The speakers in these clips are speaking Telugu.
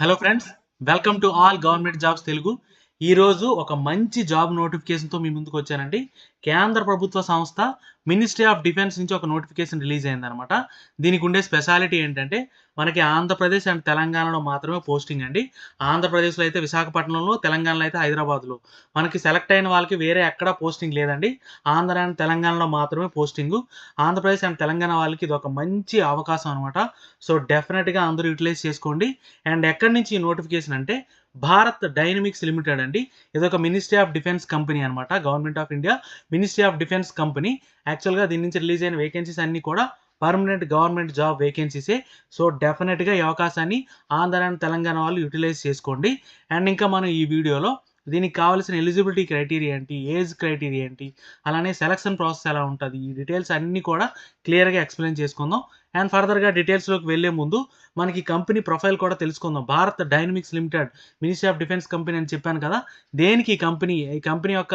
Hello friends, welcome to all government jobs Telugu. ఈరోజు ఒక మంచి జాబ్ నోటిఫికేషన్తో మీ ముందుకు వచ్చానండి. కేంద్ర ప్రభుత్వ సంస్థ మినిస్ట్రీ ఆఫ్ డిఫెన్స్ నుంచి ఒక నోటిఫికేషన్ రిలీజ్ అయిందనమాట. దీనికి ఉండే స్పెషాలిటీ ఏంటంటే మనకి ఆంధ్రప్రదేశ్ అండ్ తెలంగాణలో మాత్రమే పోస్టింగ్ అండి. ఆంధ్రప్రదేశ్లో అయితే విశాఖపట్నంలో, తెలంగాణలో అయితే హైదరాబాద్లో. మనకి సెలెక్ట్ అయిన వాళ్ళకి వేరే ఎక్కడా పోస్టింగ్ లేదండి. ఆంధ్ర అండ్ తెలంగాణలో మాత్రమే పోస్టింగు. ఆంధ్రప్రదేశ్ అండ్ తెలంగాణ వాళ్ళకి ఇది ఒక మంచి అవకాశం అనమాట. సో డెఫినెట్గా అందరూ యూటిలైజ్ చేసుకోండి. అండ్ ఎక్కడి నుంచి ఈ నోటిఫికేషన్ అంటే భారత్ డైనమిక్స్ లిమిటెడ్ అండి. ఇదొక మినిస్ట్రీ ఆఫ్ డిఫెన్స్ కంపెనీ అనమాట. Government of India ministry of defence company. యాక్చువల్గా దీని నుంచి రిలీజ్ అయిన వేకెన్సీస్ అన్నీ కూడా పర్మనెంట్ గవర్నమెంట్ జాబ్ వేకెన్సీసే. సో డెఫినెట్గా ఈ అవకాశాన్ని ఆంధ్ర అండ్ తెలంగాణ వాళ్ళు యూటిలైజ్ చేసుకోండి. అండ్ ఇంకా మనం ఈ వీడియోలో దీనికి కావాల్సిన ఎలిజిబిలిటీ క్రైటీరియా ఏంటి, ఏజ్ క్రైటీరియా ఏంటి, అలానే సెలక్షన్ ప్రాసెస్ ఎలా ఉంటుంది, ఈ డీటెయిల్స్ అన్నీ కూడా క్లియర్గా ఎక్స్ప్లెయిన్ చేసుకుందాం. అండ్ ఫర్దర్గా డీటెయిల్స్లోకి వెళ్లే ముందు మనకి కంపెనీ ప్రొఫైల్ కూడా తెలుసుకుందాం. Bharat dynamics limited ministry of defence company అని చెప్పాను కదా. దేనికి ఈ కంపెనీ యొక్క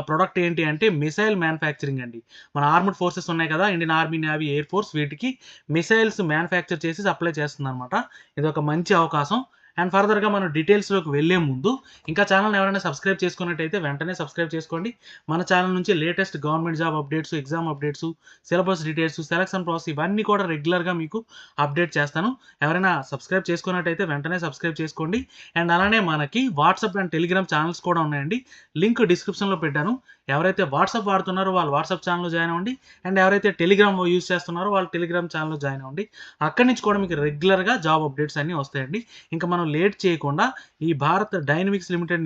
ప్రొడక్ట్ ఏంటి అంటే మిసైల్ మ్యానుఫ్యాక్చరింగ్ అండి. మన ఆర్మ్డ్ ఫోర్సెస్ ఉన్నాయి కదా, Indian army, navy, air force, వీటికి మిసైల్స్ మ్యానుఫ్యాక్చర్ చేసి సప్లై చేస్తుంది అనమాట. ఇది ఒక మంచి అవకాశం. అండ్ ఫర్దర్గా మనం డీటెయిల్స్లోకి వెళ్లే ముందు ఇంకా ఛానల్ ఎవరైనా సబ్స్క్రైబ్ చేసుకున్నట్టయితే వెంటనే సబ్స్క్రైబ్ చేసుకోండి. మన ఛానల్ నుంచి latest government job updates, exam updates, syllabus details, selection process ఇవన్నీ కూడా రెగ్యులర్గా మీకు అప్డేట్ చేస్తాను. ఎవరైనా సబ్స్క్రైబ్ చేసుకున్నట్టయితే వెంటనే సబ్స్క్రైబ్ చేసుకోండి. అండ్ అలానే మనకి వాట్సాప్ అండ్ టెలిగ్రామ్ ఛానల్స్ కూడా ఉన్నాయండి. లింక్ డిస్క్రిప్షన్లో పెట్టాను. ఎవరైతే వాట్సాప్ వాడుతున్నారో వాళ్ళు వాట్సాప్ ఛానల్లో జాయిన్ అవ్వండి. అండ్ ఎవరైతే టెలిగ్రామ్ యూజ్ చేస్తున్నారో వాళ్ళు టెలిగ్రామ్ ఛానల్లో జాయిన్ అవ్వండి. అక్కడి నుంచి కూడా మీకు రెగ్యులర్గా జాబ్ అప్డేట్స్ అన్నీ వస్తాయండి. ఇంకా మనం లేట్ చేయకుండా ఈ భారత్ డైనమిక్స్ లిమిటెడ్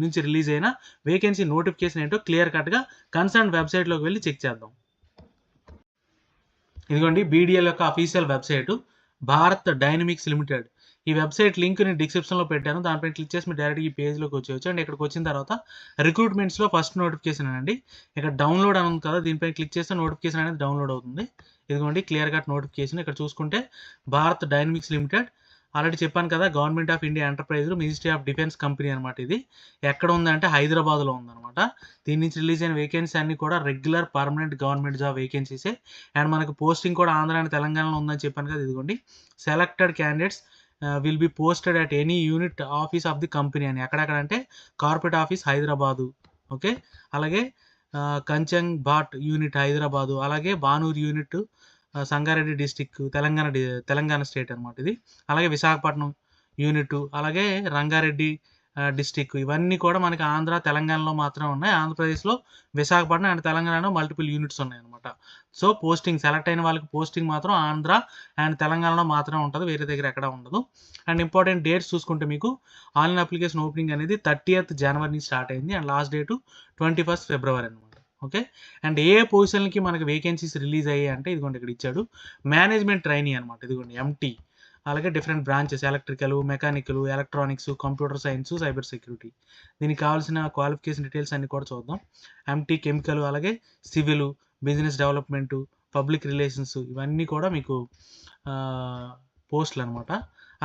నుంచి రిలీజ్ అయిన వేకెన్సీ నోటిఫికేషన్ ఏంటో క్లియర్ కట్గా కన్సర్న్ వెబ్సైట్లోకి వెళ్ళి చెక్ చేద్దాం. ఇదిగోండి బీడీఎల్ యొక్క official website Bharat dynamics limited. ఈ వెబ్సైట్ లింక్ నేను డిస్క్రిప్షన్లో పెట్టాను. దానిపైన క్లిక్ చేసి మీరు డైరెక్ట్ ఈ పేజ్లోకి వచ్చేయచ్చు. అండ్ ఇక్కడికి వచ్చిన తర్వాత రిక్రూట్మెంట్స్లో ఫస్ట్ నోటిఫికేషన్ అండి. ఇక్కడ డౌన్లోడ్ అని ఉంది కదా, దీనిపైన క్లిక్ చేస్తే నోటిఫికేషన్ అనేది డౌన్లోడ్ అవుతుంది. ఇదిగోండి క్లియర్ కట్ నోటిఫికేషన్. ఇక్కడ చూసుకుంటే భారత్ డైనమిక్స్ లిమిటెడ్ ఆల్రెడీ చెప్పాను కదా, government of India enterprise ministry of defence company అనమాట. ఇది ఎక్కడ ఉందంటే హైదరాబాద్లో ఉందన్నమాట. దీని నుంచి రిలీజ్ అయిన వేకెన్సీ అన్ని కూడా రెగ్యులర్ పర్మనెంట్ గవర్నమెంట్ జాబ్ వేకెన్సీసే. అండ్ మనకు పోస్టింగ్ కూడా ఆంధ్ర అండ్ తెలంగాణలో ఉందని చెప్పాను కదా. ఇదిగోండి selected candidates will be posted at any unit office of the company అని. ఎక్కడెక్కడంటే కార్పొరేట్ ఆఫీస్ హైదరాబాదు, ఓకే, అలాగే కంచంగ్ బాట్ యూనిట్ హైదరాబాదు, అలాగే Bhanur unit Sangareddy district Telangana state అనమాట ఇది. అలాగే విశాఖపట్నం యూనిట్, అలాగే రంగారెడ్డి డిస్టిక్, ఇవన్నీ కూడా మనకి ఆంధ్ర తెలంగాణలో మాత్రమే ఉన్నాయి. ఆంధ్రప్రదేశ్లో విశాఖపట్నం అండ్ తెలంగాణలో మల్టిపుల్ యూనిట్స్ ఉన్నాయి అనమాట. సో పోస్టింగ్ సెలెక్ట్ అయిన వాళ్ళకి పోస్టింగ్ మాత్రం ఆంధ్ర అండ్ తెలంగాణలో మాత్రమే ఉంటుంది, వేరే దగ్గర ఎక్కడ ఉండదు. అండ్ ఇంపార్టెంట్ డేట్స్ చూసుకుంటే మీకు ఆన్లైన్ అప్లికేషన్ ఓపెనింగ్ అనేది 30th జనవరి నుంచి స్టార్ట్ అయింది. అండ్ లాస్ట్ డేటు 21st ఫిబ్రవరి అనమాట. ఓకే. అండ్ ఏ పొజిషన్కి మనకి వేకెన్సీస్ రిలీజ్ అయ్యాయి అంటే ఇదిగోండి ఇక్కడ ఇచ్చాడు, మేనేజ్మెంట్ ట్రైనీ అనమాట. ఇదిగోండి ఎంటీ, అలాగే different branches electrical, mechanical, electronics, computer science, cyber security. దీనికి కావాల్సిన క్వాలిఫికేషన్ డీటెయిల్స్ అన్ని కూడా చూద్దాం. ఎంటీ కెమికల్, అలాగే civil, business development, public relations, ఇవన్నీ కూడా మీకు పోస్టులు అనమాట.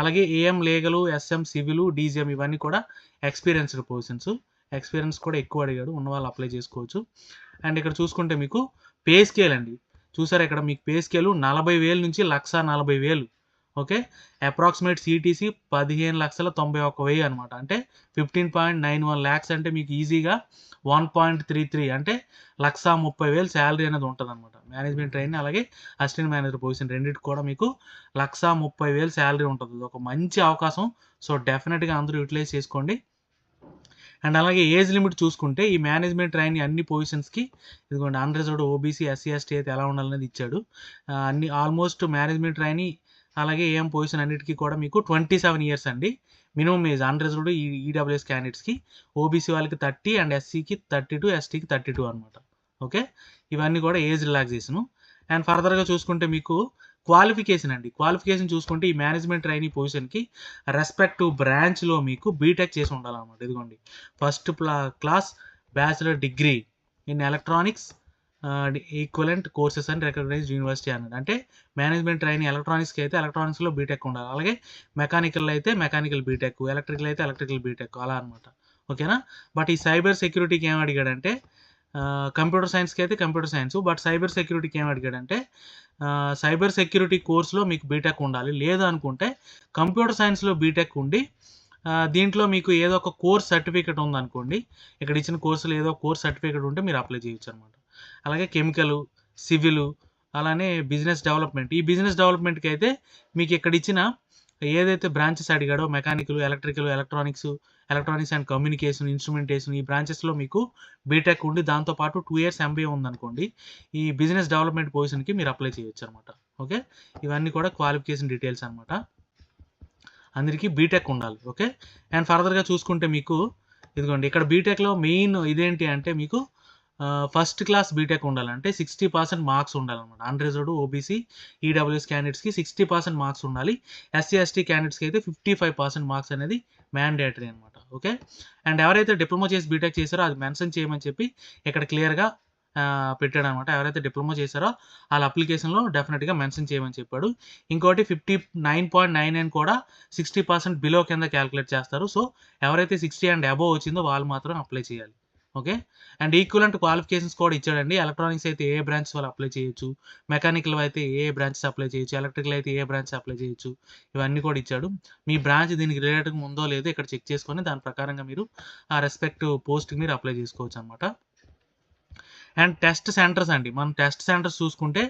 అలాగే ఏఎం లీగలు, ఎస్ఎం సివిల్, డీజీఎం, ఇవన్నీ కూడా ఎక్స్పీరియన్స్డ్ పొజిషన్స్. ఎక్స్పీరియన్స్ కూడా ఎక్కువ అడిగాడు, ఉన్న వాళ్ళు అప్లై చేసుకోవచ్చు. అండ్ ఇక్కడ చూసుకుంటే మీకు పే స్కేల్ అండి, చూసారా ఇక్కడ మీకు పే స్కేలు 40,000 నుంచి 1,40,000. ఓకే. అప్రాక్సిమేట్ సిటీసీ 15,91,000 అనమాట. అంటే 15.91 lakhs అంటే మీకు ఈజీగా 1.33 అంటే 1,30,000 శాలరీ అనేది ఉంటుంది అనమాట. మేనేజ్మెంట్ ట్రైన్ అలాగే అసిస్టెంట్ మేనేజర్ పొజిషన్ రెండింటికి కూడా మీకు 1,30,000 శాలరీ ఉంటుంది. ఒక మంచి అవకాశం. సో డెఫినెట్గా అందరూ యూటిలైజ్ చేసుకోండి. అండ్ అలాగే ఏజ్ లిమిట్ చూసుకుంటే ఈ మేనేజ్మెంట్ ట్రైనీ అన్ని పొజిషన్స్కి ఇదిగోండి అన్రిజర్వ్డ్, ఓబీసీ, ఎస్సీ, ఎస్టీ అయితే ఎలా ఉండాలనేది ఇచ్చాడు. అన్ని ఆల్మోస్ట్ మేనేజ్మెంట్ ట్రైనీ అలాగే ఏఎం పొజిషన్ అన్నిటికీ కూడా మీకు 27 years అండి మినిమం ఏజ్. అన్రిజర్వ్డ్ ఈడబ్ల్యూఎస్ క్యాండిడేట్స్కి, ఓబీసీ వాళ్ళకి 30 అండ్ ఎస్సీకి 32, ఎస్టీకి 32 అనమాట. ఓకే. ఇవన్నీ కూడా ఏజ్ రిలాక్సేషను. అండ్ ఫర్దర్గా చూసుకుంటే మీకు క్వాలిఫికేషన్ అండి. క్వాలిఫికేషన్ చూసుకుంటే ఈ మేనేజ్మెంట్ ట్రైనీ పొజిషన్కి రెస్పెక్టివ్ బ్రాంచ్లో మీకు బీటెక్ చేసి ఉండాలన్నమాట. ఇదిగోండి first class bachelor degree in electronics equivalent courses and recognised university అన్నది. అంటే మేనేజ్మెంట్ ట్రైనీ ఎలక్ట్రానిక్స్కి అయితే ఎలక్ట్రానిక్స్లో బీటెక్ ఉండాలి, అలాగే మెకానికల్ అయితే మెకానికల్ బీటెక్, ఎలక్ట్రికల్ అయితే ఎలక్ట్రికల్ బీటెక్, అలా అనమాట. ఓకేనా. బట్ ఈ సైబర్ సెక్యూరిటీకి ఏం అడిగాడంటే కంప్యూటర్ సైన్స్కి అయితే కంప్యూటర్ సైన్స్, బట్ సైబర్ సెక్యూరిటీకి ఏం అడిగాడంటే సైబర్ సెక్యూరిటీ కోర్స్లో మీకు బీటెక్ ఉండాలి, లేదు అనుకుంటే కంప్యూటర్ సైన్స్లో బీటెక్ ఉండి దీంట్లో మీకు ఏదో ఒక కోర్స్ సర్టిఫికేట్ ఉందనుకోండి, ఇక్కడ ఇచ్చిన కోర్సులో ఏదో ఒక కోర్స్ సర్టిఫికేట్ ఉంటే మీరు అప్లై చేయొచ్చు అనమాట. అలాగే కెమికల్, సివిల్, అలానే బిజినెస్ డెవలప్మెంట్. ఈ బిజినెస్ డెవలప్మెంట్కి అయితే మీకు ఇక్కడ ఇచ్చిన ఏదైతే బ్రాంచెస్ అడిగాడో mechanical, electrical, electronics and communication, instrumentation, ఈ బ్రాంచెస్లో మీకు బీటెక్ ఉండి దాంతోపాటు 2 years MBA ఉందనుకోండి, ఈ బిజినెస్ డెవలప్మెంట్ పొజిషన్కి మీరు అప్లై చేయొచ్చు అనమాట. ఓకే, ఇవన్నీ కూడా క్వాలిఫికేషన్ డీటెయిల్స్ అనమాట. అందరికీ బీటెక్ ఉండాలి. ఓకే, అండ్ ఫర్దర్గా చూసుకుంటే మీకు ఇదిగోండి ఇక్కడ బీటెక్లో మెయిన్ ఇదేంటి అంటే మీకు ఫస్ట్ క్లాస్ బీటెక్ ఉండాలంటే 60% మార్క్స్ ఉండాలన్నమాట. అన్రిజర్వ్డ్, ఓబీసీ, ఈడబ్ల్యూఎస్ క్యాండిడేట్స్కి 60% మార్క్స్ ఉండాలి. ఎస్సీ ఎస్టీ క్యాండిడేట్స్కి అయితే 55% మార్క్స్ అనేది మ్యాండేటరీ అనమాట. ఓకే, అండ్ ఎవరైతే డిప్లొమా చేసి బీటెక్ చేశారో అది మెన్షన్ చేయమని చెప్పి ఇక్కడ క్లియర్గా పెట్టాడు అనమాట. ఎవరైతే డిప్లొమా చేశారో వాళ్ళ అప్లికేషన్లో డెఫినెట్గా మెన్షన్ చేయమని చెప్పాడు. ఇంకోటి 59.99 కూడా 60% బిలో కింద క్యాలిక్యులేట్ చేస్తారు. సో ఎవరైతే 60 and above వచ్చిందో వాళ్ళు మాత్రం అప్లై చేయాలి. ఓకే, అండ్ ఈక్వలెంట్ క్వాలిఫికేషన్స్ కూడా ఇచ్చాడండి. ఎలక్ట్రానిక్స్ అయితే ఏ బ్రాంచ్ వాళ్ళు అప్లై చేయొచ్చు, మెకానికల్ అయితే ఏ బ్రాంచెస్ అప్లై చేయొచ్చు, ఎలక్ట్రికల్ అయితే ఏ బ్రాంచ్ అప్లై చేయొచ్చు, ఇవన్నీ కూడా ఇచ్చాడు. మీ బ్రాంచ్ దీనికి రిలేటెడ్ ఉందో లేదో ఇక్కడ చెక్ చేసుకొని దాని ప్రకారంగా మీరు ఆ రెస్పెక్ట్ పోస్ట్కి మీరు అప్లై చేసుకోవచ్చు అనమాట. అండ్ టెస్ట్ సెంటర్స్ అండి, మనం టెస్ట్ సెంటర్స్ చూసుకుంటే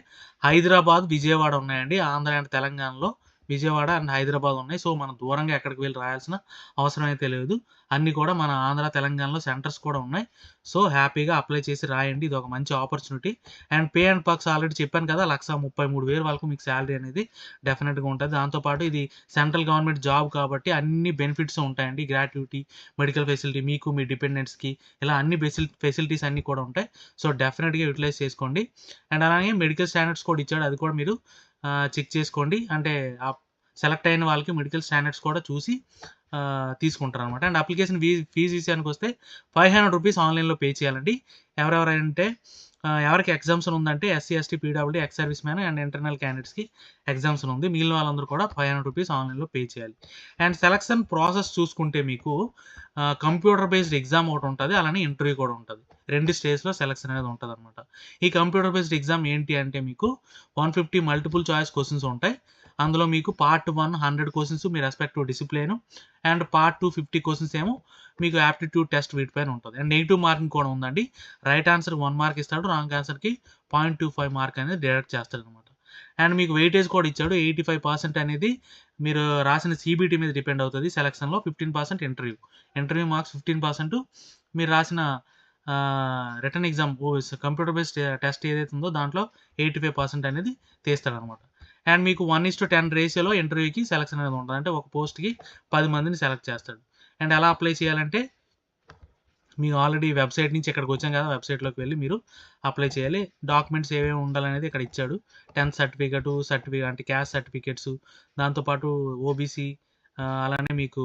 హైదరాబాద్, విజయవాడ ఉన్నాయండి. ఆంధ్ర అండ్ తెలంగాణలో విజయవాడ అండ్ హైదరాబాద్ ఉన్నాయి. సో మనం దూరంగా ఎక్కడికి వెళ్ళి రాయాల్సిన అవసరం అయితే లేదు. అన్నీ కూడా మన ఆంధ్ర, తెలంగాణలో సెంటర్స్ కూడా ఉన్నాయి. సో హ్యాపీగా అప్లై చేసి రాయండి. ఇది ఒక మంచి opportunity. And pay and perks already చెప్పాను కదా, 1,33,000 వరకు మీకు శాలరీ అనేది డెఫినెట్గా ఉంటుంది. దాంతోపాటు ఇది సెంట్రల్ గవర్నమెంట్ జాబ్ కాబట్టి అన్ని బెనిఫిట్స్ ఉంటాయండి. గ్రాట్యుటీ, మెడికల్ ఫెసిలిటీ, మీకు మీ డిపెండెంట్స్కి ఇలా అన్ని ఫెసిలిటీస్ అన్నీ కూడా ఉంటాయి. సో డెఫినెట్గా యూటిలైజ్ చేసుకోండి. అండ్ అలాగే మెడికల్ స్టాండర్డ్స్ కూడా ఇచ్చాడు, అది కూడా మీరు చెక్ చేసుకోండి. అంటే సెలెక్ట్ అయిన వాళ్ళకి మెడికల్ స్టాండర్డ్స్ కూడా చూసి తీసుకుంటారు అనమాట. అండ్ అప్లికేషన్ ఫీజు విషయానికి వస్తే 500 రూపీస్ ఆన్లైన్లో పే చేయాలండి. ఎవరెవరంటే ఎవరికి ఎగ్జామ్షన్ ఉందంటే SC ST PWD, ex serviceman and internal క్యాండిడేట్స్కి ఎగ్జామ్షన్ ఉంది. మిగిలిన వాళ్ళందరూ కూడా 500 రూపీస్ ఆన్లైన్లో పే చేయాలి. అండ్ సెలక్షన్ ప్రాసెస్ చూసుకుంటే మీకు కంప్యూటర్ బేస్డ్ ఎగ్జామ్ ఒకటి ఉంటుంది, అలానే ఇంటర్వ్యూ కూడా ఉంటుంది. 2 స్టేజ్లో సెలక్షన్ అనేది ఉంటుంది అనమాట. ఈ కంప్యూటర్ బేస్డ్ ఎగ్జామ్ ఏంటి అంటే మీకు 150 మల్టిపుల్ చాయిస్ క్వశ్చన్స్ ఉంటాయి. అందులో మీకు part 1 100 questions me respective discipline, and part 2 50 questions ఏమో మీకు యాప్టిట్యూడ్ టెస్ట్ వీటిపైన ఉంటుంది. అండ్ నెగిటివ్ మార్కింగ్ కూడా ఉందండి. రైట్ ఆన్సర్ 1 మార్క్ ఇస్తాడు, రాంగ్ ఆన్సర్కి 0.25 మార్క్ అనేది డిడక్ట్ చేస్తాడు అనమాట. అండ్ మీకు వెయిటేజ్ కూడా ఇచ్చాడు. 85% అనేది మీరు రాసిన సిబిటీ మీద డిపెండ్ అవుతుంది సెలక్షన్లో. 15% ఇంటర్వ్యూ మార్క్స్, 15% మీరు రాసిన return exam computer based test ఏదైతే ఉందో దాంట్లో 85% అనేది తీస్తాడు అనమాట. అండ్ మీకు 1:10 రేషియోలో ఇంటర్వ్యూకి సెలక్షన్ అనేది ఉంటుంది. అంటే ఒక పోస్ట్కి 10 మందిని సెలెక్ట్ చేస్తాడు. అండ్ ఎలా అప్లై చేయాలంటే మీకు ఆల్రెడీ వెబ్సైట్ నుంచి ఇక్కడికి వచ్చాం కదా, వెబ్సైట్లోకి వెళ్ళి మీరు అప్లై చేయాలి. డాక్యుమెంట్స్ ఏమేమి ఉండాలనేది ఇక్కడ ఇచ్చాడు. 10th సర్టిఫికేట్ అంటే క్యాస్ట్ సర్టిఫికేట్స్, దాంతోపాటు ఓబీసీ, అలానే మీకు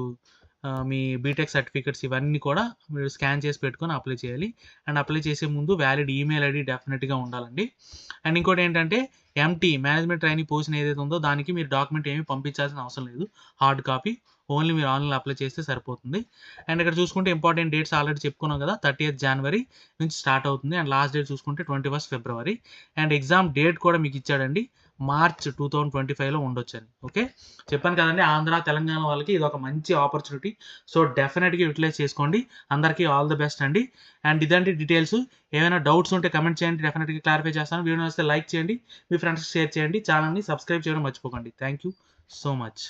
మీ బీటెక్ సర్టిఫికేట్స్, ఇవన్నీ కూడా మీరు స్కాన్ చేసి పెట్టుకొని అప్లై చేయాలి. అండ్ అప్లై చేసే ముందు వ్యాలిడ్ ఈమెయిల్ ఐడి డెఫినెట్గా ఉండాలండి. అండ్ ఇంకోటి ఏంటంటే ఎంటీ మేనేజ్మెంట్ ట్రైనింగ్ పొజిషన్ ఏదైతే ఉందో దానికి మీరు డాక్యుమెంట్ ఏమీ పంపించాల్సిన అవసరం లేదు, హార్డ్ కాపీ ఓన్లీ మీరు ఆన్లైన్ అప్లై చేస్తే సరిపోతుంది. అండ్ ఇక్కడ చూసుకుంటే ఇంపార్టెంట్ డేట్స్ ఆల్రెడీ చెప్పుకున్నాం కదా, 30th January నుంచి స్టార్ట్ అవుతుంది. అండ్ లాస్ట్ డేట్ చూసుకుంటే 21st February. And exam date కూడా మీకు ఇచ్చాడండి, March 2025లో ఉండొచ్చని. ఓకే, చెప్పాను కదండి, ఆంధ్ర తెలంగాణ వాళ్ళకి ఇది ఒక మంచి ఆపర్చునిటీ. సో డెఫినెట్గా యూటిలైజ్ చేసుకోండి. అందరికీ ఆల్ ది బెస్ట్ అండి. అండ్ ఇదండి డీటెయిల్స్. ఏమైనా డౌట్స్ ఉంటే కమెంట్ చేయండి, డెఫినెట్గా క్లారిఫై చేస్తాను. వీడియో వస్తే లైక్ చేయండి, మీ ఫ్రెండ్స్కి షేర్ చేయండి, ఛానల్ని సబ్స్క్రైబ్ చేయడం మర్చిపోకండి. Thank you so much.